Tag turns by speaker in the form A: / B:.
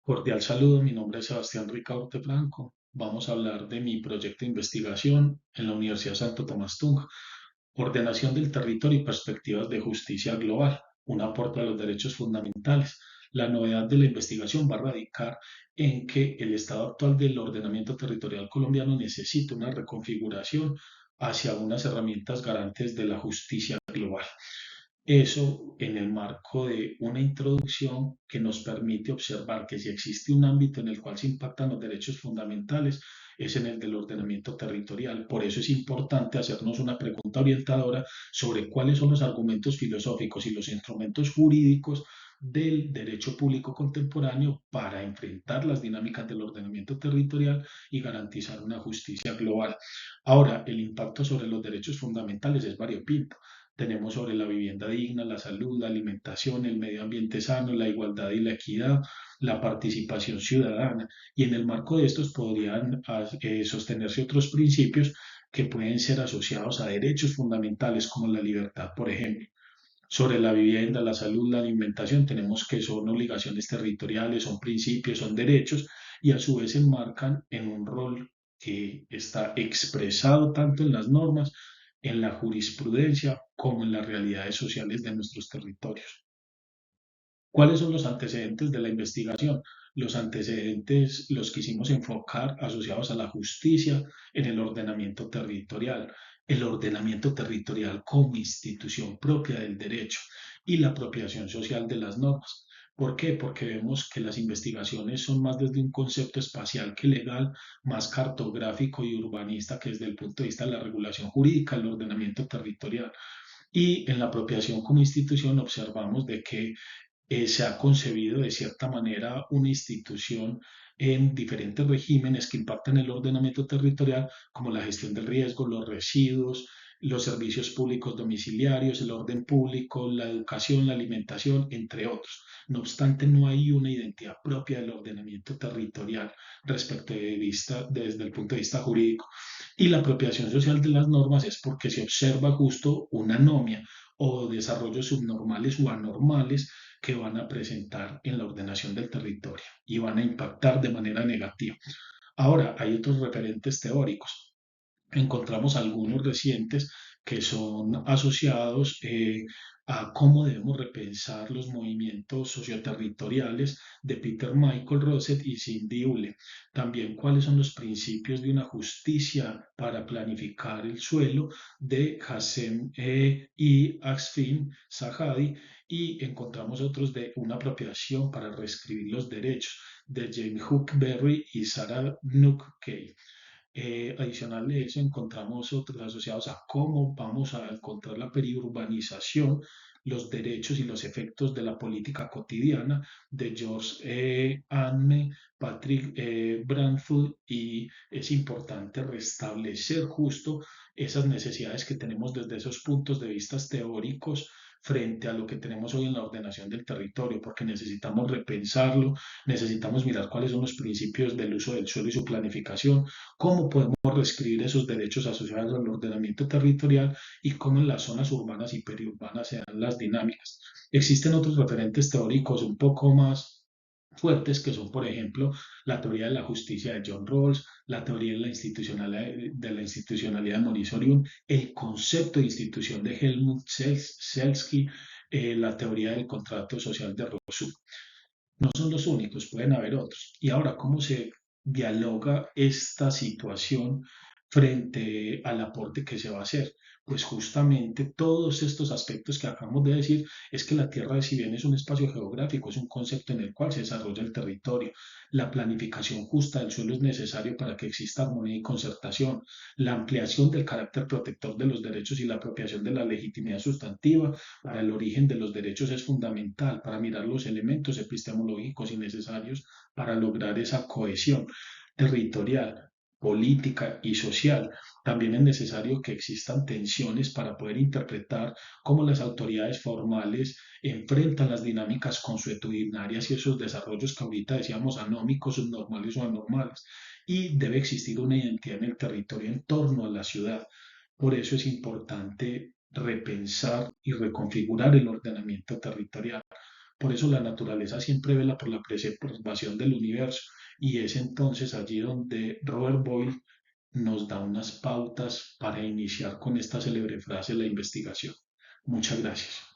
A: Cordial saludo, mi nombre es Sebastián Ricaurte Franco. Vamos a hablar de mi proyecto de investigación en la Universidad Santo Tomás Tunja, ordenación del territorio y perspectivas de justicia global, un aporte a los derechos fundamentales. La novedad de la investigación va a radicar en que el estado actual del ordenamiento territorial colombiano necesita una reconfiguración hacia unas herramientas garantes de la justicia global. Eso en el marco de una introducción que nos permite observar que si existe un ámbito en el cual se impactan los derechos fundamentales, es en el del ordenamiento territorial. Por eso es importante hacernos una pregunta orientadora sobre cuáles son los argumentos filosóficos y los instrumentos jurídicos del derecho público contemporáneo para enfrentar las dinámicas del ordenamiento territorial y garantizar una justicia global. Ahora, el impacto sobre los derechos fundamentales es variopinto. Tenemos sobre la vivienda digna, la salud, la alimentación, el medio ambiente sano, la igualdad y la equidad, la participación ciudadana. Y en el marco de estos podrían sostenerse otros principios que pueden ser asociados a derechos fundamentales como la libertad, por ejemplo. Sobre la vivienda, la salud, la alimentación, tenemos que son obligaciones territoriales, son principios, son derechos y a su vez se enmarcan en un rol que está expresado tanto en las normas, en la jurisprudencia, como en las realidades sociales de nuestros territorios. ¿Cuáles son los antecedentes de la investigación? Los antecedentes los quisimos enfocar asociados a la justicia en el ordenamiento territorial, el ordenamiento territorial como institución propia del derecho y la apropiación social de las normas. ¿Por qué? Porque vemos que las investigaciones son más desde un concepto espacial que legal, más cartográfico y urbanista que desde el punto de vista de la regulación jurídica, el ordenamiento territorial. Y en la apropiación como institución observamos de que se ha concebido de cierta manera una institución en diferentes regímenes que impactan el ordenamiento territorial, como la gestión del riesgo, los residuos, los servicios públicos domiciliarios, el orden público, la educación, la alimentación, entre otros. No obstante, no hay una identidad propia del ordenamiento territorial respecto desde el punto de vista jurídico. Y la apropiación social de las normas es porque se observa justo una anomia o desarrollos subnormales o anormales que van a presentar en la ordenación del territorio y van a impactar de manera negativa. Ahora, hay otros referentes teóricos. Encontramos algunos recientes que son asociados a cómo debemos repensar los movimientos socioterritoriales de Peter Michael Rosset y Cindy Ule. También cuáles son los principios de una justicia para planificar el suelo de Hassem y Axfin Sahadi. Y encontramos otros de una apropiación para reescribir los derechos de James Huckberry y Sarah Nuckey. Adicional de eso, encontramos otros asociados a cómo vamos a encontrar la periurbanización, los derechos y los efectos de la política cotidiana de George Anne, Patrick Branford, y es importante restablecer justo esas necesidades que tenemos desde esos puntos de vista teóricos frente a lo que tenemos hoy en la ordenación del territorio, porque necesitamos repensarlo, necesitamos mirar cuáles son los principios del uso del suelo y su planificación, cómo podemos reescribir esos derechos asociados al ordenamiento territorial y cómo en las zonas urbanas y periurbanas se dan las dinámicas. Existen otros referentes teóricos un poco más fuertes que son, por ejemplo, la teoría de la justicia de John Rawls, la teoría de la institucionalidad de Maurice Orion, el concepto de institución de Helmut Selsky, la teoría del contrato social de Rousseau. No son los únicos, pueden haber otros. Y ahora, ¿cómo se dialoga esta situación frente al aporte que se va a hacer? Pues justamente todos estos aspectos que acabamos de decir es que la Tierra, si bien es un espacio geográfico, es un concepto en el cual se desarrolla el territorio. La planificación justa del suelo es necesario para que exista armonía y concertación. La ampliación del carácter protector de los derechos y la apropiación de la legitimidad sustantiva para el origen de los derechos es fundamental para mirar los elementos epistemológicos y necesarios para lograr esa cohesión territorial, política y social. También es necesario que existan tensiones para poder interpretar cómo las autoridades formales enfrentan las dinámicas consuetudinarias y esos desarrollos que ahorita decíamos anómicos, subnormales o anormales. Y debe existir una identidad en el territorio en torno a la ciudad. Por eso es importante repensar y reconfigurar el ordenamiento territorial. Por eso la naturaleza siempre vela por la preservación del universo y es entonces allí donde Robert Boyle nos da unas pautas para iniciar con esta célebre frase la investigación. Muchas gracias.